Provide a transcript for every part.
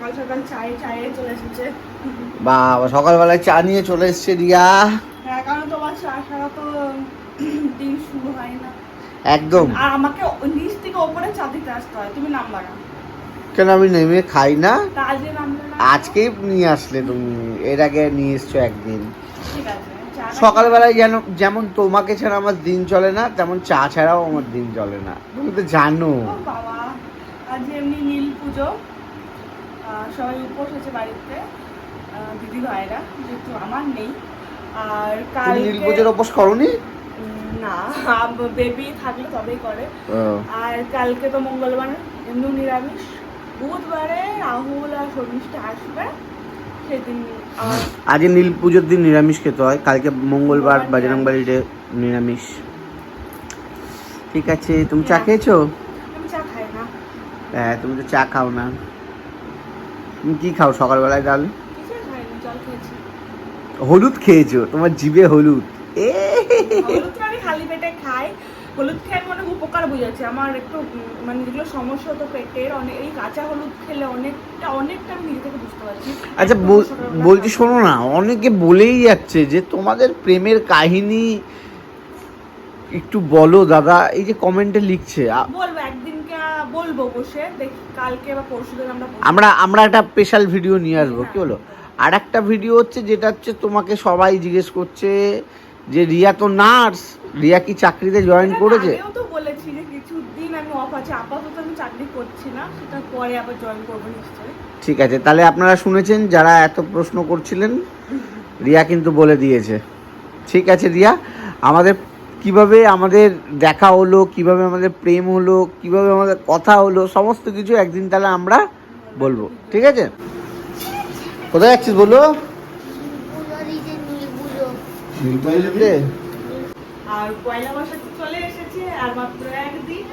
সকাল সকাল চায়ে চলে এসেছে। বাবা সকালবেলায় চা নিয়ে চলে এসছে রিয়া। হ্যাঁ, কারণ তোমার চা ছাড়া তো দিন শুরু হয় না একদম। আর আমাকে নিচ থেকে ওপরে চা দিতে আসতে হয়, তুমি নামবা না কেন আমি নেমে খাই না? আজকে নামলে না? আজকেই নিয়ে আসলে তুমি, এর আগে নিয়ে এসছো একদিন। ঠিক আছে, সকালবেলায় যেমন তোমাকে ছাড়া আমার দিন চলে না, তেমন চা ছাড়াও আমার দিন চলে না, তুমি তো জানো। বাবা আজ এমনি নীল পুজো, সবাই উপোস আছে বাড়িতে, দিদি ভাইরা, যেহেতু আমার নেই। আর কাল নীল পুজোর উপোস করনি? না, বেবি থাকলে তবেই করে। আর কালকে তো মঙ্গলবার, এমনি নিরামিষ। বুধবারে রাহুল আর শর্মিষ্ঠা আসবে, সেদিন আজ নীল পুজোর দিন নিরামিষ খেতে হয়, কালকে মঙ্গলবার বজরংবলীতে নিরামিষ। ঠিক আছে, তুমি চা খেয়েছো? আমি চা খাই না। হ্যাঁ, তুমি তো চা খাও না। তুমি কি খাও সকালবেলায় তাহলে? কিছুই খাইনি, জল খেয়েছি। হলুদ খেয়েছো, তোমার জিভে হলুদ। হলুদ তো আমি খালি পেটে খাই। হলুদ খেয়ে আমি অনেক উপকার বুঝেছি। আমার একটু মানে যেগুলো সমস্যা হতো পেটের, অনেক এই কাঁচা হলুদ খেলে অনেকটা আমি নিজে থেকে বুঝতে পারছি। আচ্ছা বলছি, শোনো না, অনেকে বলেই যাচ্ছে যে তোমাদের প্রেমের কাহিনী একটু বলো দাদা, এই যে কমেন্টে লিখছে। বলবো একদিনকে, বলবো বসে দেখি, কালকে বা পরশুদিন আমরা একটা স্পেশাল ভিডিও নিয়ে আসবো। কি হলো? আর একটা ভিডিও হচ্ছে, যেটা হচ্ছে তোমাকে সবাই জিজ্ঞেস করছে যে রিয়া তো নার্স, রিয়া কি চাকরিতে জয়েন করেছে? আগেও তো বলেছি যে কিছুদিন আমি অফ আছে, আপাতত আমি চাকরি করছি না, সেটা পরে আবার জয়েন করবো নিশ্চয়ই। ঠিক আছে, তাহলে আপনারা শুনেছেন যারা এত প্রশ্ন করছিলেন, রিয়া কিন্তু বলে দিয়েছে। ঠিক আছে রিয়া, আমাদের কিভাবে আমাদের দেখা হলো, কিভাবে আমাদের প্রেম হলো, কিভাবে আমাদের কথা হলো, সমস্ত কিছু একদিন তাহলে আমরা বলবো। ঠিক আছে, কোথায় যাচ্ছিস বলো? আর পয়লা বৈশাখ চলে এসেছে, আর মাত্র একদিন।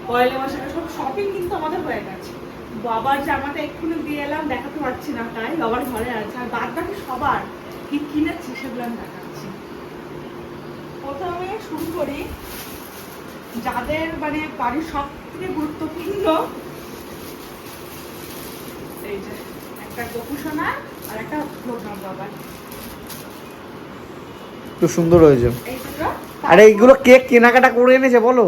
পয়লা বৈশাখে সব শপিং কিন্তু আমাদের হয়ে গেছে। বাবার জামাটা এক্ষুনি দিয়ে এলাম, দেখাতে পারছি না, তাই বাবার ঘরে আছে। আর বাদ বাকি সবার কি কিনেছি সেগুলো আমি দেখাচ্ছি। প্রথমে শুরু করি যাদের মানে বাড়ির সব থেকে গুরুত্বপূর্ণ, এই যে একটা গোপুসোনা আর একটা লোকনাথ বাবার। খুব সুন্দর হয়েছে। এই দুটো। আরে এইগুলো কে কেনাকাটা করে এনেছে বলো?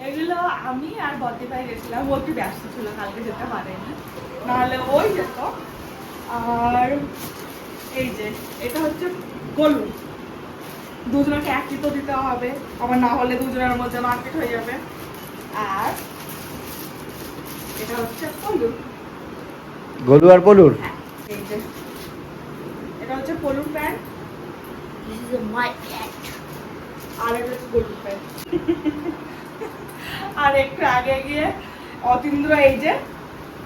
এগুলো আমি আর বদ্দি ভাই গেছিলাম, ও একটু ব্যস্ত ছিল, কালকে যেতে পারেনি, নাহলে ওই যেত। আর এই যে এটা হচ্ছে গলু, দুজনকে একই তো দিতে হবে, আবার না হলে দুজনের মধ্যে মার্কেট হয়ে যাবে। আর এটা হচ্ছে পলু, গলু আর পলুর। হ্যাঁ, এই যে এটা হচ্ছে পলুর প্যান্ট, আর এটা হচ্ছে গলুর প্যান্ট। আর একটু আগে গিয়ে অতীন্দ্র এই যে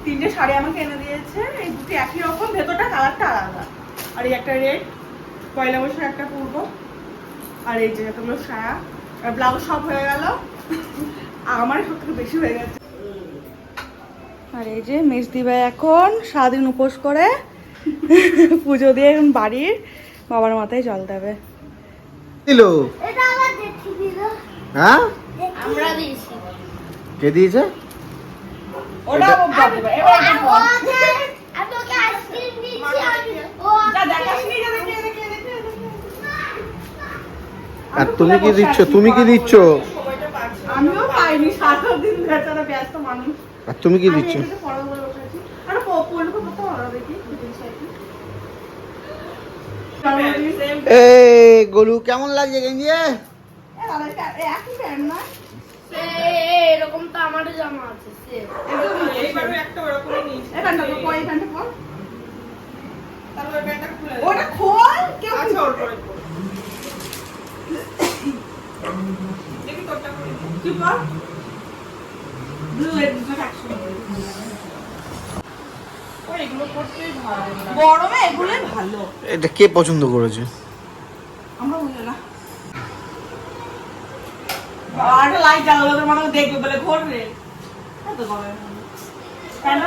তিনটে শাড়ি আমাকে এনে দিয়েছে, এই দুটি একই রকম, ভেতরটা কালারটা আলাদা। আর এই একটা রেড, পয়লা বৈশাখ একটা পূর্ব, আর এই যে এতগুলো সায়া আর ব্লাউজ সব হয়ে গেল। আমার সব থেকে বেশি হয়ে গেছে। আর এই যে মেজদি ভাই এখন সারাদিন উপোস করে পুজো দিয়ে এখন বাড়ির বাবার মাথায় জল দেবে। দিল হ্যাঁ, আমরা দিয়েছি। কে দিয়েছে? ওটা আমি ওকে আইসক্রিম দিয়েছি। আর তুমি কি দিচ্ছ? তুমি কি দিচ্ছ? আমিও পাইনি, সারাদিন বেচারা ব্যস্ত মানুষ। আর তুমি কি দিচ্ছ? এই গলু কেমন লাগছে গেঞ্জি? এরকম তো আমারও জামা আছে গরমে এগুলোই ভালো। এটা কে পছন্দ করেছে? আমরা বুঝে না, আর লাইট জ্বালালো তোর মানে দেখবে বলে ঘুরবে। এত গরম কেন?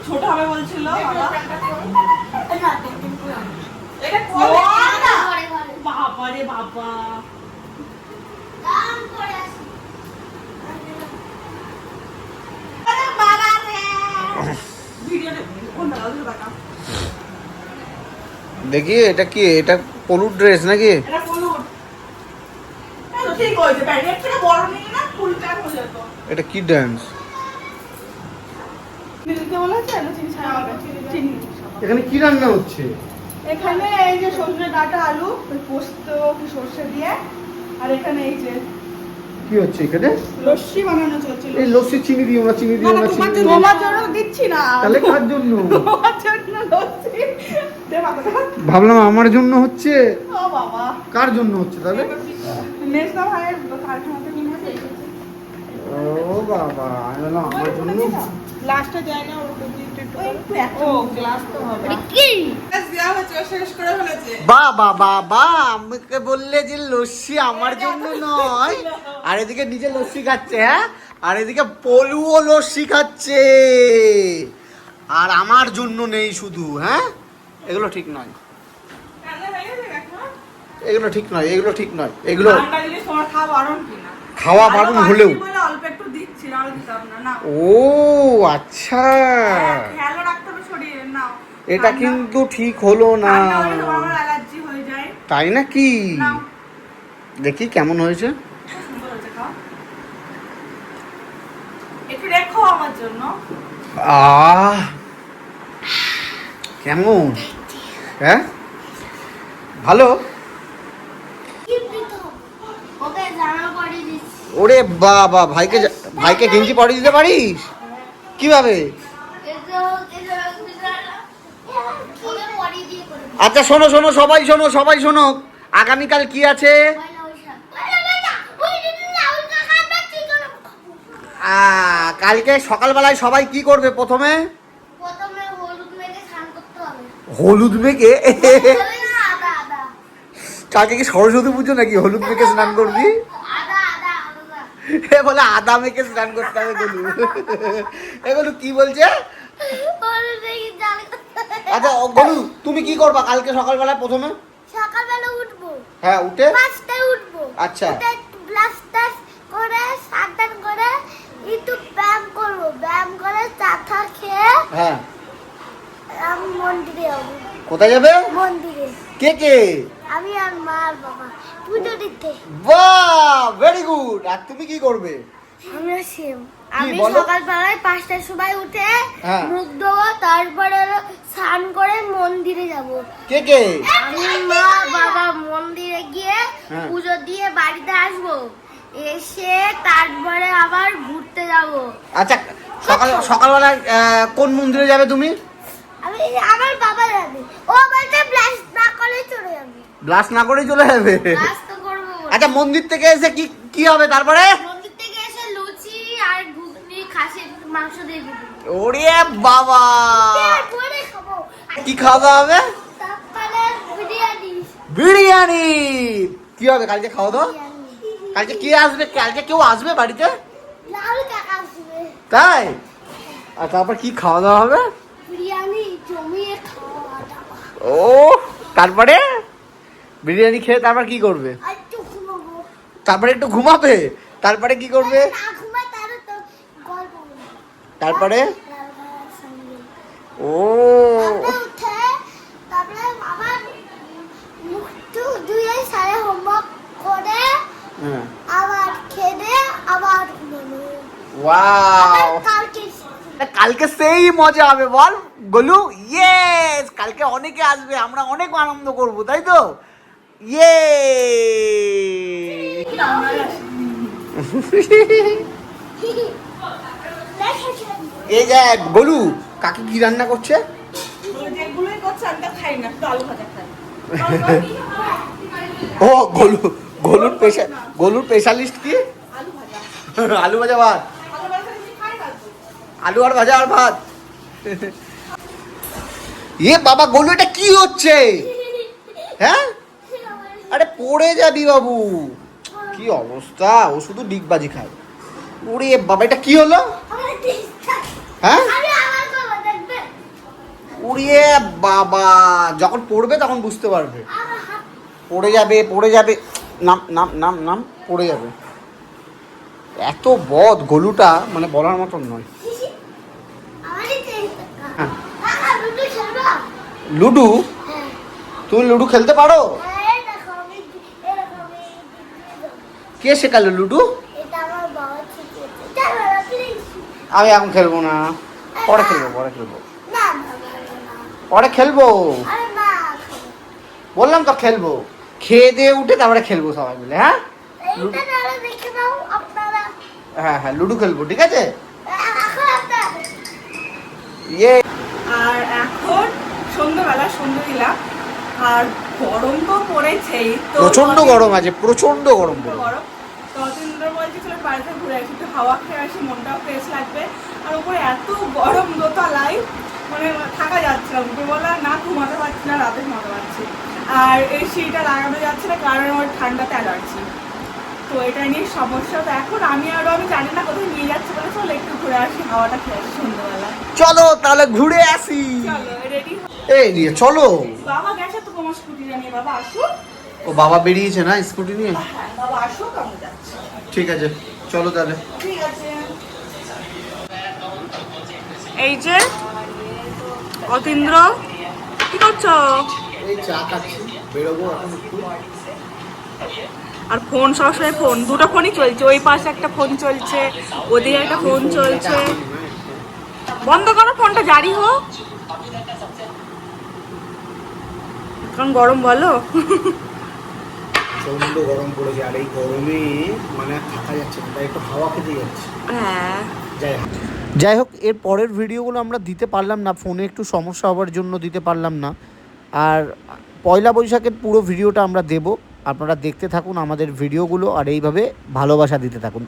ছোট হবে বলছিল বাবা। এটা কোন না বাবা রে বাবা, ভিডিওতে কোন দাও দেখা দেখি এটা কি, এটা পলুর ড্রেস নাকি? এটা হলুদ। এই তো ঠিক হয়েছে, প্যাকেট থেকে বড় নিয়ে না ফুল প্যাক হয়ে যেত। এটা কি ডান্স? দিদিকে বলা আছে না চিনি ছাড়া হবে চিনি। এখানে কি রান্না হচ্ছে? এখানে এই যে সরষে ডাঁটা আলু ওই পোস্ত কি সরষে দিয়ে, আর এখানে এই যে কি হচ্ছে এখানে? লস্যি বানানো চলছে। এই লস্যি চিনি দিও না, চিনি দিও না, চিনি দিও না। তোমার জন্য দিচ্ছি না। তাহলে কার জন্য? তোমার জন্য লস্যি দে মাথাটা। ভাবলাম আমার জন্য হচ্ছে। ও বাবা, কার জন্য হচ্ছে তাহলে? নেশনা ভাইয়ের কারখানাতে নিয়ে এসেছে। ও বাবা, আমি বললাম আমার জন্য। লাস্টে যায় না ওর একটু ও গ্লাস তো হবে কি দেওয়া হচ্ছে, ও শেষ করে ফেলেছে। বাবা বাবা, আমাকে বললে যে লস্যি আমার জন্য নয়, আর এদিকে নিজে লস্যি খাচ্ছে, হ্যাঁ, আর এদিকে পলুও লস্যি খাচ্ছে, আর আমার জন্য নেই শুধু, হ্যাঁ, এগুলো ঠিক নয়, রান্না হয়ে গেছে দেখো। এগুলো ঠিক নয়, এগুলো ঠিক নয়, এগুলো ঠান্ডা জিনিস তোমার খাওয়া বারণ কিনা? খাওয়া বারণ হলেও। বলে অল্প একটু দিচ্ছি, নাও দিতাম না। না ও আচ্ছা, খেয়াল রাখতে হবে শরীরে। নাও, এটা কিন্তু ঠিক হলো না, ঠান্ডা হলে তোমার আবার অ্যালার্জি হয়ে যায়। তাই নাকি? নাও, দেখি কেমন হয়েছে। খুব সুন্দর হয়েছে, খাও। একটু রেখো আমার জন্য। আহ কেমন, হ্যাঁ, ভালো? কি দিতে হবে? ওকে জামা পরে দিচ্ছি। ওরে বাবা, ভাইকে গেঞ্জি পরিয়ে দিতে পারিস কিভাবে? ওকে পরে দিয়ে করে দিচ্ছি। আচ্ছা শোনো শোনো, সবাই শোনো, আগামীকাল কি আছে? পয়লা বৈশাখ। ওই দিন রাহুল কাকা আমরা কি করব? কালকে সকালবেলায় সবাই কি করবে? প্রথমে প্রথমে হলুদ মেখে স্নান করতে হবে। হলুদ মেখে। হবে না, আদা আদা কালকে কি সরস্বতী পুজো নাকি হলুদ মেখে স্নান করবি? আদা আদা আদা এ বলে আদা মেখে স্নান করতে হবে গলু। এগুলো কি বলছে? হলুদ মেখে স্নান করতে হবে। আচ্ছা গলু, তুমি কি করবা কালকে সকালবেলায় প্রথমে? সকালবেলা উঠবো, হ্যাঁ, উঠে 5টায় উঠবো। আচ্ছা। উঠে একটু ব্রাশ টাশ করে স্নান করে একটু ব্যায়াম করবো, ব্যায়াম করে চা খেয়ে হ্যাঁ, আমি মন্দিরে যাবো। কোথায় যাবে? মন্দিরে কে কে? আমি আর মা আর বাবা পুজো দিতে। বাহ, ভেরি গুড। আর তুমি কি করবে? আমরা সেম। আমি বলো? সকালবেলায় 5টার সময় উঠে হ্যাঁ। মুখ ধোবো, তারপরে স্নান করে মন্দিরে যাব। কে কে? আমি মা বাবা মন্দিরে গিয়ে হ্যাঁ। পুজো দিয়ে বাড়িতে আসবো, এসে তারপরে আবার ঘুরতে যাব। আচ্ছা, সকালবেলায় কোন মন্দিরে যাবে তুমি? আমি আমার বাবা যাবে, ও বলতে ব্লাশ না করে চলে যাবে। ব্লাস না করেই চলে যাবে? ব্লাশ তো করবো বলে। আচ্ছা, মন্দির থেকে এসে কি হবে তারপরে? মন্দির থেকে এসে লুচি আর ঘুগনি খাসির মাংস দিয়ে দিবি। ওরে বাবা, পরে খাবো। কি খাওয়া দাওয়া হবে? তারপরে বিরিয়ানি। বিরিয়ানি। কি হবে কালকে খাওয়া দাওয়া? বিরিয়ানি। কালকে কি আসবে? কালকে কেউ আসবে বাড়িতে? লাল কাকা আসবে। তাই? আর তারপর কি খাওয়া দাওয়া হবে? বিরিয়ানি জমিয়ে খাওয়া দাওয়া। ও, তারপরে বিরিয়ানি খেয়ে তারপর কি করবে? আর একটু ঘুমাবো। তারপরে একটু ঘুমাবে, তারপরে কি করবে? না ঘুমাই তাহলে তো গল্প বলবো। তারপরে লাল কাকার সঙ্গে। ও, তারপরে উঠে তারপরে আবার মুখ টুক ধুয়ে সারে হোমওয়ার্ক করে হ্যাঁ, আবার খেয়ে আবার ঘুমাবো। ওয়াও, আবার কালকে কালকে সেই মজা হবে বল গোলু। ইয়েস, কালকে অনেকে আসবে, আমরা অনেক আনন্দ করব, তাই তো? ইয়ে। এই যে গোলু, কাকে কি রান্না করছে? যেগুলোই করছে আমি তো খাই না, শুধু আলু ভাজা খাই। ও গোলুর স্পেশালিস্ট কি? আলু ভাজা, আলু ভাজা ভাত, আলু ভাজা বেশি খাই না তো। আলু আর ভাজা আর ভাত। এ বাবা গোলু, এটা কি হচ্ছে? হ্যাঁ, আরে পড়ে যাবি বাবু, কি অবস্থা, ও শুধু ডিগবাজি খায়। ওরে বাবা, এটা কি হলো? আমার টেস্টটা হ্যাঁ, আমি আবার করবো দেখবে। ওরে বাবা, যখন পড়বে তখন বুঝতে পারবে। আমার হাত পড়ে যাবে, নাম নাম নাম নাম, পড়ে যাবে। এত বদ গলুটা, মানে বলার মতন নয়। আমারই টেস্ট। লুডো? হ্যাঁ তুমি লুডো খেলতে পারো? হ্যাঁ, এই দেখো আমি এরকম আমি দিয়ে দেবো। কে শেখালো লুডো? এটা আমার বাবা শিখিয়েছে। চলো না, প্লিজ। আমি এখন খেলবো না, পরে খেলবো, পরে খেলবো, না না না না, না। পরে খেলবো। আরে না খাবো। বললাম তো খেলবো, খেয়ে দিয়ে উঠে তারপরে খেলবো সবাই মিলে। হ্যাঁ এইটা তাহলে দেখে নাও আপনারা। হ্যাঁ হ্যাঁ, লুডো খেলবো, ঠিক আছে? এখন আপনারা ইয়ে আর এখন সন্ধ্যাবেলা সন্ধ্যে দিলাম, আর গরম তো পড়েছেই, তো প্রচন্ড গরম আছে, প্রচন্ড গরম প্রচণ্ড পড়েছে। গরম। তো অতীন্দ্র বলছে চলো বাড়িতে ঘুরে আসি, একটু হাওয়া খেয়ে আসি, মনটাও ফ্রেশ লাগবে। আর উপরে এত গরম দোতলায়, মানে থাকা যাচ্ছে না। উপরে বললাম না, ঘুমাতে পারছি না, রাতে ঘুমাতে পারছি। আর এই সিঁড়িটা লাগানো যাচ্ছে না, কারণ আমার ঠান্ডাতে অ্যালার্জি। তো এটা নিয়ে সমস্যা। তো এখন আমি জানি না কোথায় নিয়ে যাচ্ছে, বলে চলো একটু ঘুরে আসি, হাওয়াটা খেয়ে আসি সন্ধ্যাবেলা। চলো তাহলে ঘুরে আসি। চলো রেডি। এই দিয়ে চলো। বাবা গেছে তো তোমার স্কুটিটা নিয়ে, বাবা আসো। ও বাবা বেরিয়েছে না স্কুটি নিয়ে? হ্যাঁ বাবা আসো, কেমন যাচ্ছে? ঠিক আছে চলো তাহলে। ঠিক আছে। এই যে অতীন্দ্র, কি করছো? এই চা খাচ্ছি, বেরোবো এখন একটু। আর ফোন, সবসময় ফোন, দুটো ফোনই চলছে। ওই পাশে একটা ফোন চলছে, ওদিকে একটা ফোন চলছে। বন্ধ করো ফোনটা, জারি হোক, কারণ গরম বলো। প্রচন্ড গরম পড়েছে, আর এই গরমে মানে আর থাকা যাচ্ছে না, তাই একটু হাওয়া খেতে যাচ্ছে। হ্যাঁ যাই হোক, এর পরের ভিডিওগুলো আমরা দিতে পারলাম না, ফোনে একটু সমস্যা হওয়ার জন্য দিতে পারলাম না। আর পয়লা বৈশাখের পুরো ভিডিওটা আমরা দেব, আপনারা দেখতে থাকুন আমাদের ভিডিওগুলো, আর এইভাবে ভালোবাসা দিতে থাকুন।